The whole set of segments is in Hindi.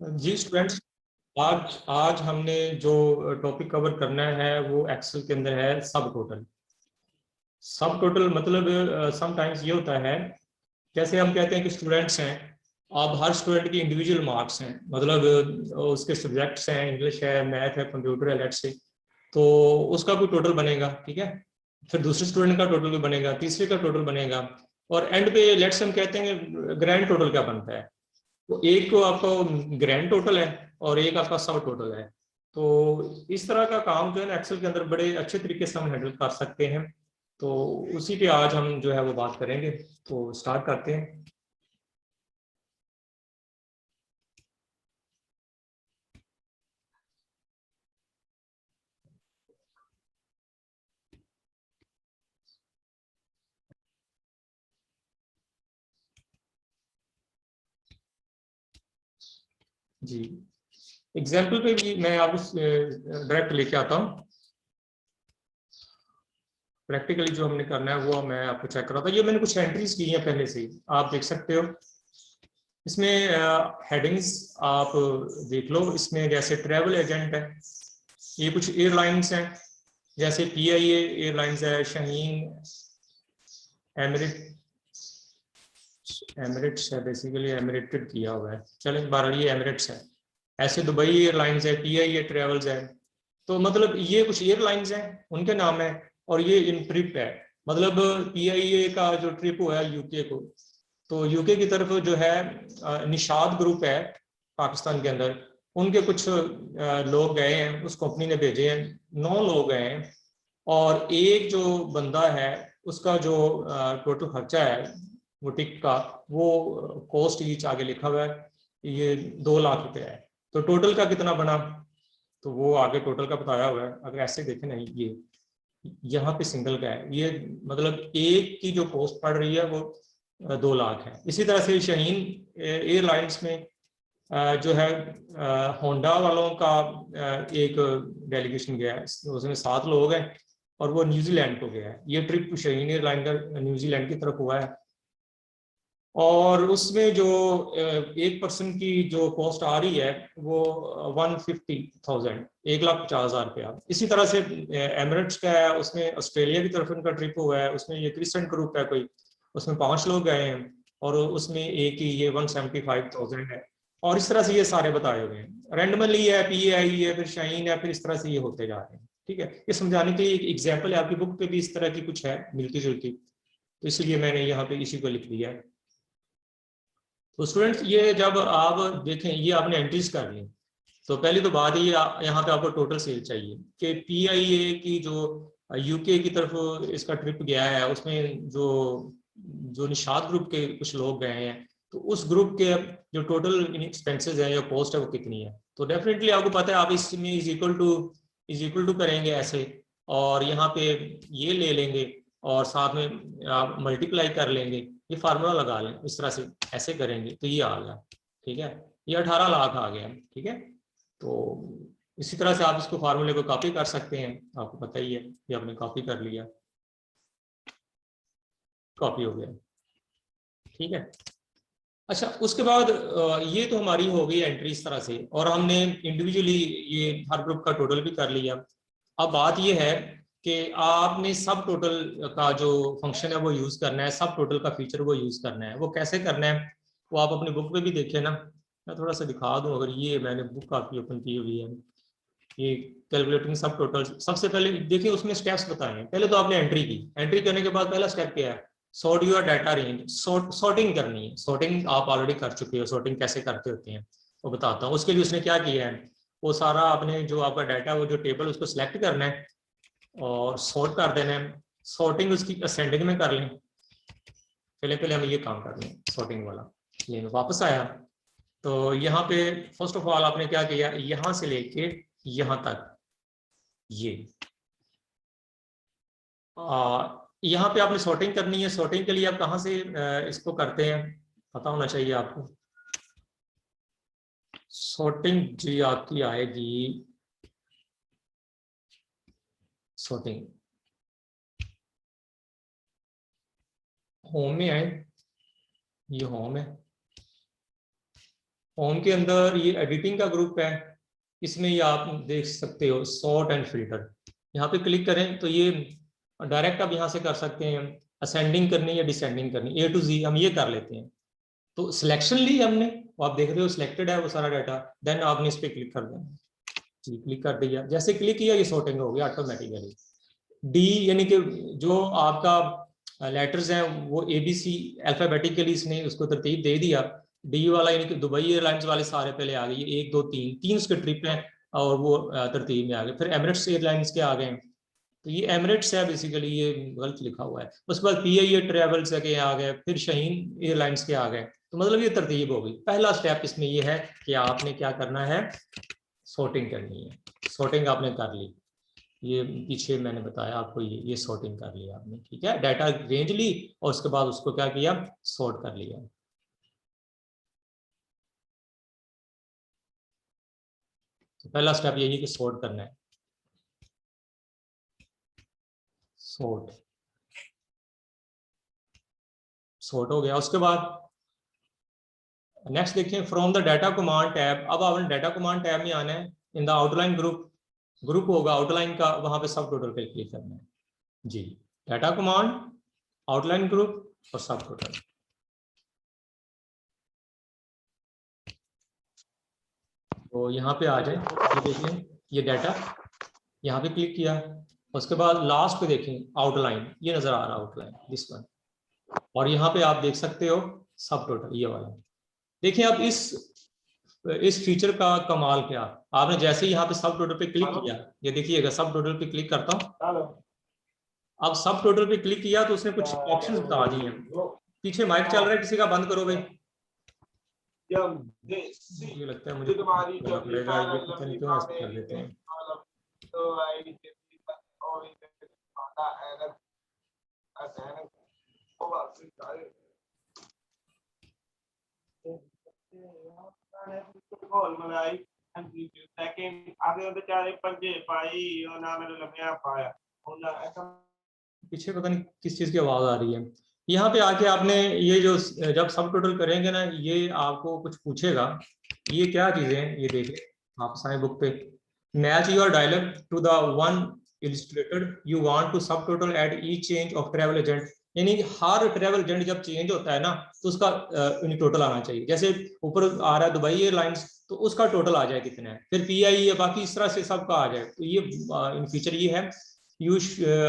जी स्टूडेंट्स, आज आज हमने जो टॉपिक कवर करना है वो एक्सेल के अंदर है सब टोटल। सब टोटल मतलब समटाइम्स ये होता है, जैसे हम कहते हैं कि स्टूडेंट्स हैं, अब हर स्टूडेंट की इंडिविजुअल मार्क्स हैं, मतलब उसके सब्जेक्ट्स हैं, इंग्लिश है, मैथ है, कंप्यूटर है, लेट्स से, तो उसका कोई टोटल बनेगा, ठीक है। फिर दूसरे स्टूडेंट का टोटल भी बनेगा, तीसरे का टोटल बनेगा, और एंड पे लेट्स हम कहते हैं ग्रैंड टोटल क्या बनता है। तो एक तो आपका ग्रैंड टोटल है और एक आपका सब टोटल है। तो इस तरह का काम जो है ना एक्सेल के अंदर बड़े अच्छे तरीके से हम हैंडल कर सकते हैं। तो उसी पे आज हम जो है वो बात करेंगे। तो स्टार्ट करते हैं। जी, एग्जाम्पल पे भी मैं आपको डायरेक्ट लेके आता हूँ। प्रैक्टिकली जो हमने करना है वो मैं आपको चेक कराता हूँ। ये मैंने कुछ एंट्रीज की हैं पहले से ही, आप देख सकते हो। इसमें हेडिंग्स आप देख लो। इसमें जैसे ट्रैवल एजेंट है, ये कुछ एयरलाइंस हैं, जैसे PIA एयरलाइंस है, शाहीन, एमिरेट, एमिरेट्स है, बेसिकली एमिरेटेड किया हुआ है, चलें बारह, ये एमिरेट्स है। ऐसे दुबई एयरलाइंस है, PIA ट्रेवल्स है। तो मतलब ये कुछ एयरलाइंस हैं, उनके नाम है, और ये इन ट्रिप है। मतलब PIA का जो ट्रिप हुआ है यूके को, तो यूके की तरफ जो है निशाद ग्रुप है पाकिस्तान के अंदर, उनके कुछ लोग गए हैं, उस कंपनी ने भेजे हैं, 9 लोग गए हैं। और एक जो बंदा है उसका जो टोटल खर्चा है वो टिक का, वो कॉस्ट ईच आगे लिखा हुआ है, ये 2 लाख रुपए है। तो टोटल का कितना बना, तो वो आगे टोटल का बताया हुआ है। अगर ऐसे देखें नहीं, ये यहाँ पे सिंगल का है, ये मतलब एक की जो कॉस्ट पड़ रही है वो 2 लाख है। इसी तरह से शाहीन एयरलाइंस में जो है होंडा वालों का एक डेलीगेशन गया है, उसमें 7 लोग हैं, और वो न्यूजीलैंड को गया है। ये ट्रिप शाहीन एयरलाइन का न्यूजीलैंड की तरफ हुआ है। और उसमें जो एक पर्सन की जो कॉस्ट आ रही है वो 150,000, 1,50,000 रुपया। इसी तरह से एमिरेट्स का है, उसमें ऑस्ट्रेलिया की तरफ उनका ट्रिप हुआ है, उसमें ये क्रिस्टन ग्रुप है कोई, उसमें 5 लोग गए हैं, और उसमें एक ही ये 175,000 है। और इस तरह से ये सारे बताए हुए हैं, रैंडमली है, PAI है, फिर शाइन है, फिर इस तरह से ये होते जा रहे हैं। ठीक है, ये समझाने के लिए एक एग्जाम्पल है, आपकी बुक पे भी इस तरह की कुछ है मिलती जुलती, तो इसलिए मैंने यहाँ पे इसी को लिख दिया है। तो स्टूडेंट्स, ये जब आप देखें, ये आपने एंट्रीज कर ली, तो पहली तो बात ये यहाँ पे आपको टोटल सेल चाहिए कि PIA की जो यूके की तरफ इसका ट्रिप गया है, उसमें जो जो निशाद ग्रुप के कुछ लोग गए हैं, तो उस ग्रुप के जो टोटल एक्सपेंसेस है या कॉस्ट है वो कितनी है। तो डेफिनेटली आपको पता है, आप इसमें इज इक्वल टू करेंगे ऐसे, और यहाँ पे ये ले लेंगे, और साथ में आप मल्टीप्लाई कर लेंगे, ये फार्मूला लगा लें, इस तरह से ऐसे करेंगे तो ये आ गया। ठीक है, ये 18 लाख आ गया। ठीक है, तो इसी तरह से आप इसको फार्मूले को कॉपी कर सकते हैं, आपको पता ही है, ये आपने कॉपी कर लिया, कॉपी हो गया। ठीक है, अच्छा उसके बाद ये तो हमारी हो गई एंट्री इस तरह से, और हमने इंडिविजुअली ये हर ग्रुप का टोटल भी कर लिया। अब बात ये है कि आपने सब टोटल का जो फंक्शन है वो यूज करना है, सब टोटल का फीचर वो यूज करना है। वो कैसे करना है वो आप अपनी बुक में भी देखें ना, मैं थोड़ा सा दिखा दूं। अगर ये मैंने बुक आपकी ओपन की हुई है, ये कैलकुलेटिंग सब टोटल, सबसे पहले देखिए उसमें स्टेप्स बताए हैं। पहले तो आपने एंट्री की, एंट्री करने के बाद पहला स्टेप क्या है, sort your data range, sorting करनी है। सॉर्टिंग आप ऑलरेडी कर चुके हो, सॉर्टिंग कैसे करते होते हैं वो बताता हूँ। उसके लिए उसने क्या किया है, वो सारा आपने जो आपका डाटा, वो जो टेबल, उसको सिलेक्ट करना है और सॉर्ट कर देना है। सॉर्टिंग उसकी असेंडिंग में कर लें, पहले पहले हम ये काम कर लें सॉर्टिंग वाला। ये मैं वापस आया, तो यहाँ पे फर्स्ट ऑफ ऑल आपने क्या किया, यहाँ से लेके यहाँ तक, ये यहाँ पे आपने सॉर्टिंग करनी है। सॉर्टिंग के लिए आप कहाँ से इसको करते हैं पता होना चाहिए आपको। सॉर्टिंग जी आपकी आएगी, सॉर्टिंग होम में आए, ये होम है, होम के अंदर ये एडिटिंग का ग्रुप है, इसमें ये आप देख सकते हो सॉर्ट एंड फिल्टर। यहाँ पे क्लिक करें तो ये डायरेक्ट आप यहाँ से कर सकते हैं, असेंडिंग करनी या डिसेंडिंग करनी, A to Z हम ये कर लेते हैं। तो सिलेक्शन ली हमने, वो आप देख रहे हो सिलेक्टेड है वो सारा डाटा, देन आपने इस पर क्लिक कर देना। जी क्लिक कर दिया, जैसे क्लिक किया ये सॉर्टिंग हो गया ऑटोमेटिकली। डी यानी कि जो आपका लेटर्स हैं वो ABC अल्फाबेटिकली इसने उसको तरतीब दे दिया। डी वाला यानी कि दुबई एयरलाइंस वाले सारे पहले आ गए, 1 2 3 उसके ट्रिप हैं और वो तरतीब में आ गए। फिर एमिरेट्स एयरलाइंस के आ गए, तो ये एमिरेट्स है बेसिकली, ये गलत लिखा हुआ है। उसके बाद PIA ट्रेवल्स के आ गए, फिर शाहीन एयरलाइंस के आ गए। तो मतलब ये तरतीब हो गई। पहला स्टेप इसमें ये है कि आपने क्या करना है, सॉर्टिंग करनी है। सॉर्टिंग आपने कर ली, ये पीछे मैंने बताया आपको, ये सॉर्टिंग कर लिया आपने, ठीक है। डाटा रेंज ली और उसके बाद उसको क्या किया, सॉर्ट कर लिया। तो पहला स्टेप यही है कि सॉर्ट करना है, सॉर्ट हो गया। उसके बाद नेक्स्ट देखिए from the data command tab. अब आपने डाटा कमांड टैब में आना है, इन द आउटलाइन ग्रुप होगा आउटलाइन का, वहां पे सब टोटल पे क्लिक करना है जी। डाटा कमांड, आउटलाइन ग्रुप और सब टोटल। तो यहाँ पे आ जाए, ये देखें ये डाटा, यहाँ पे क्लिक किया, उसके बाद लास्ट पे देखें आउटलाइन, ये नजर आ रहा है आउटलाइन दिस वन, और यहाँ पे आप देख सकते हो सब टोटल ये वाला। देखिए अब इस फीचर का कमाल क्या, आपने जैसे ही यहाँ पे सब टोटल पे क्लिक किया, ये देखिएगा सब टोटल पे क्लिक करता हूँ। अब सब टोटल पे क्लिक किया तो उसने कुछ ऑप्शंस बता दिए हैं। पीछे माइक चल रहा है किसी का, बंद करो भाई। ये लगता है मुझे पड़ेगा, ये पता नहीं क्यों ऐसे कर देते हैं। पीछे पता नहीं किस चीज की आवाज आ रही है। यहाँ पे आके आपने ये जो जब सब टोटल करेंगे ना, ये आपको कुछ पूछेगा, ये क्या चीजें हैं ये देखिए आप साइन बुक पे। Match your dialogue to the one illustrated, you want to subtotal at each change of travel agent. यानी कि हर ट्रैवल एजेंट जब चेंज होता है ना तो उसका टोटल आना चाहिए। जैसे ऊपर आ रहा है दुबई एयरलाइंस, तो उसका टोटल आ जाए कितना है, फिर PIA बाकी इस तरह से सबका आ जाए। तो ये इन फीचर ये है, you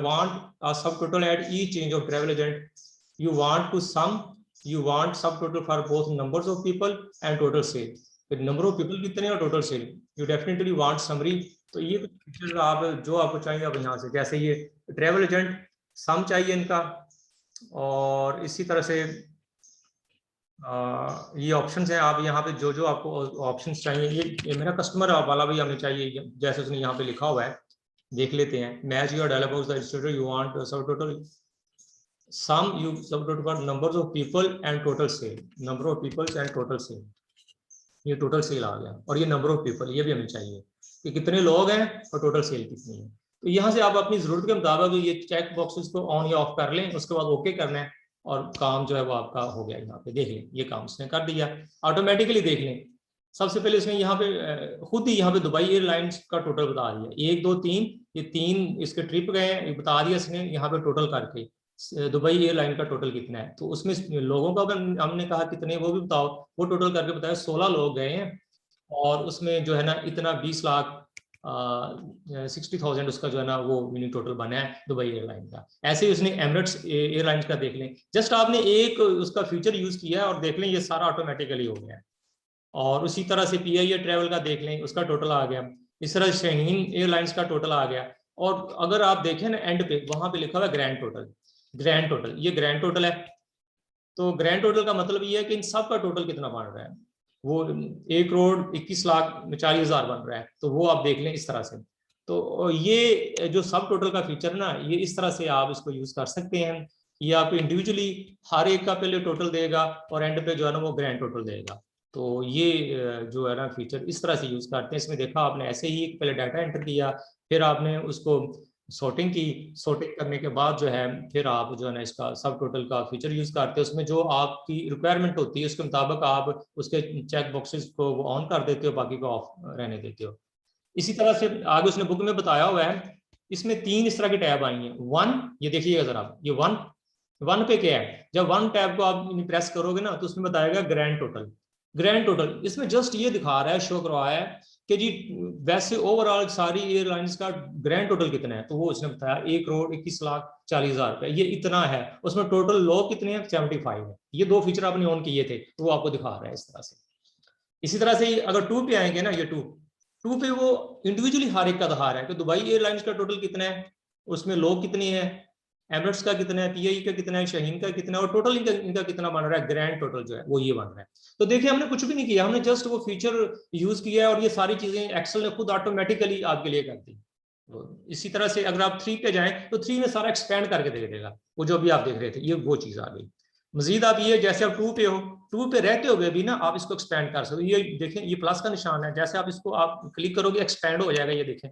want a subtotal at each change of travel agent, you want to sum, you want subtotal for both numbers of people and total sale। फिर नंबर ऑफ पीपल कितने और total sale, you definitely want summary. तो ये फीचर आप जो आपको चाहिए अब यहाँ से, जैसे ये ट्रैवल एजेंट सम चाहिए इनका, और इसी तरह से ये ऑप्शंस हैं। आप यहाँ पे जो जो आपको ऑप्शंस चाहिए, ये मेरा कस्टमर वाला भी हमें चाहिए, जैसे उसने यहाँ पे लिखा हुआ है, देख लेते हैं। Match your dialogue box the illustrator, you want subtotal sum, you subtotal for numbers of people and total sale, number of peoples and total sale, ये टोटल सेल आ गया। और ये नंबर ऑफ पीपल, ये भी हमें चाहिए कि कितने लोग हैं और टोटल सेल कितनी है। तो यहाँ से आप अपनी जरूरत के मुताबिक ये चेक बॉक्सेस को ऑन या ऑफ कर लें, उसके बाद ओके करना है और काम जो है वो आपका हो गया। यहाँ पे देख लें ये काम उसने कर दिया ऑटोमेटिकली। देख लें सबसे पहले इसने यहाँ पे खुद ही यहाँ पे दुबई एयरलाइंस का टोटल बता दिया, 1 2 3, ये 3 इसके ट्रिप गए हैं, ये बता दिया इसने यहाँ पे टोटल करके दुबई एयरलाइन का टोटल कितना है। तो उसमें लोगों का हमने कहा कितने, वो भी बताओ, वो टोटल करके बताया 16 लोग गए हैं, और उसमें जो है ना इतना 20 लाख 60,000 उसका जो है ना वो यूनिट टोटल बना है दुबई एयरलाइन का। ऐसे ही उसने एमिरेट्स एयरलाइंस का देख लें, जस्ट आपने एक उसका फीचर यूज किया है और देख लें ये सारा ऑटोमेटिकली हो गया है। और उसी तरह से PIA ट्रेवल का देख लें, उसका टोटल आ गया। इस तरह शाहीन एयरलाइंस का टोटल आ गया। और अगर आप देखें ना एंड पे, वहां पे लिखा हुआ है ग्रैंड टोटल, ग्रैंड टोटल, ये ग्रैंड टोटल है। तो ग्रैंड टोटल का मतलब ये है कि इन सब का टोटल कितना बन रहा है, वो 1,21,40,000 बन रहा है। तो वो आप देख लें इस तरह से। तो ये जो सब टोटल का फीचर ना, ये इस तरह से आप इसको यूज कर सकते हैं। ये आप इंडिविजुअली हर एक का पहले टोटल देगा और एंड पे जो है ना वो ग्रैंड टोटल देगा। तो ये जो है ना फीचर इस तरह से यूज करते हैं। इसमें देखा आपने ऐसे ही पहले डाटा एंटर किया, फिर आपने उसको सॉर्टिंग की, सॉर्टिंग करने के बाद जो है फिर आप जो है ना इसका सब टोटल का फीचर यूज करते हो, उसमें जो आपकी रिक्वायरमेंट होती है उसके मुताबिक आप उसके चेक बॉक्सेस को ऑन कर देते हो, बाकी को ऑफ रहने देते हो। इसी तरह से आगे उसने बुक में बताया हुआ है, इसमें 3 इस तरह की टैब आई हैं। 1, ये देखिएगा जरा, ये 1 पे क्या है, जब 1 टैब को आप प्रेस करोगे ना तो उसमें बताएगा ग्रैंड टोटल। ग्रैंड टोटल इसमें जस्ट ये दिखा रहा है, शो करवा है कि जी वैसे ओवरऑल सारी एयरलाइंस का ग्रैंड टोटल कितना है, तो वो उसने बताया 1,21,40,000 रुपए, ये इतना है। उसमें टोटल लॉग कितने हैं, 75 है। ये 2 फीचर आपने ऑन किए थे तो वो आपको दिखा रहा है इस तरह से। इसी तरह से अगर 2 पे आएंगे ना, ये 2 पे वो इंडिविजुअली हर एक का दिखा रहा है कि दुबई एयरलाइंस का टोटल कितना है, उसमें लोग कितनी है, एमिरेट्स का कितना है, पीआई का कितना है, शाहीन का कितना है, और टोटल इनका कितना बन रहा है, ग्रैंड टोटल जो है वो ये बन रहा है। तो देखिए हमने कुछ भी नहीं किया, हमने जस्ट वो फीचर यूज किया है और ये सारी चीजें एक्सेल ने खुद ऑटोमेटिकली आपके लिए कर दी। तो इसी तरह से अगर आप 3 पे जाएं तो 3 में सारा एक्सपेंड करके दे देगा, वो जो भी आप देख रहे थे ये वो चीज आ गई। मजीद आप ये जैसे आप 2 पे हो, 2 पे रहते हुए भी ना आप इसको एक्सपेंड कर सकते हो। ये देखें, ये प्लस का निशान है, जैसे आप इसको आप क्लिक करोगे एक्सपेंड हो जाएगा। ये देखें,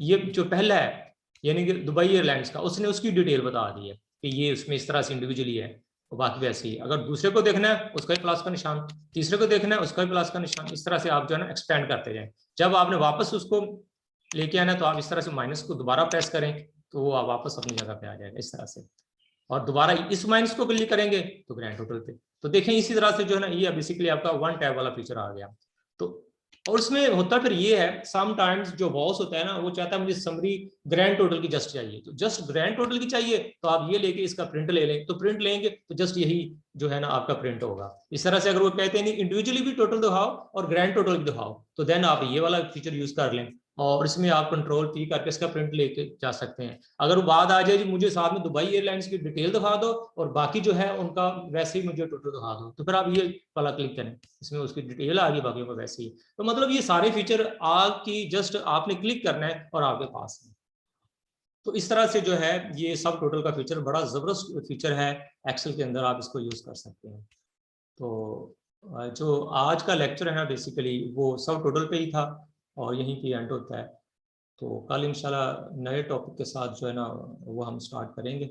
ये जो पहला है यानी कि दुबई एयरलाइंस का, उसने उसकी डिटेल बता दी है कि ये उसमें इस तरह से इंडिविजुअली है, और बाकी वैसे ही। अगर दूसरे को देखना है उसका भी प्लस का निशान, तीसरे को देखना है उसका भी प्लस का निशान, इस तरह से आप जो है ना एक्सपेंड करते जाएं। जब आपने वापस उसको लेके आना है तो आप इस तरह से माइनस को दोबारा प्रेस करें तो वो आप वापस अपनी जगह पे आ जाएगा इस तरह से, और दोबारा इस माइनस को क्लिक करेंगे तो ग्रैंड टोटल पे। तो देखें इसी तरह से जो है ना ये बेसिकली आपका 1 टैब वाला फीचर आ गया। तो और उसमें होता फिर ये है, समटाइम्स जो बॉस होता है ना वो चाहता है मुझे समरी ग्रैंड टोटल की जस्ट चाहिए, तो जस्ट ग्रैंड टोटल की चाहिए तो आप ये लेके इसका प्रिंट ले लें, तो प्रिंट लेंगे तो जस्ट यही जो है ना आपका प्रिंट होगा। इस तरह से अगर वो कहते हैं नहीं इंडिविजुअली भी टोटल दिखाओ और ग्रैंड टोटल भी दिखाओ, तो देन आप ये वाला फीचर यूज कर लें और इसमें आप कंट्रोल पी करके इसका प्रिंट लेके जा सकते हैं। अगर बात आ जाए जी मुझे साथ में दुबई एयरलाइंस की डिटेल दिखा दो और बाकी जो है उनका वैसे ही मुझे टोटल दिखा दो, तो फिर आप ये वाला क्लिक करें, इसमें उसकी डिटेल आ गई बाकी को वैसे ही। तो मतलब ये सारे फीचर आपकी जस्ट आपने क्लिक करना है और आपके पास है। तो इस तरह से जो है ये सब टोटल का फीचर बड़ा जबरदस्त फीचर है, एक्सेल के अंदर आप इसको यूज कर सकते हैं। तो जो आज का लेक्चर है ना बेसिकली वो सब टोटल पे ही था और यहीं पे एंड होता है। तो कल इंशाल्लाह नए टॉपिक के साथ जो है ना वो हम स्टार्ट करेंगे।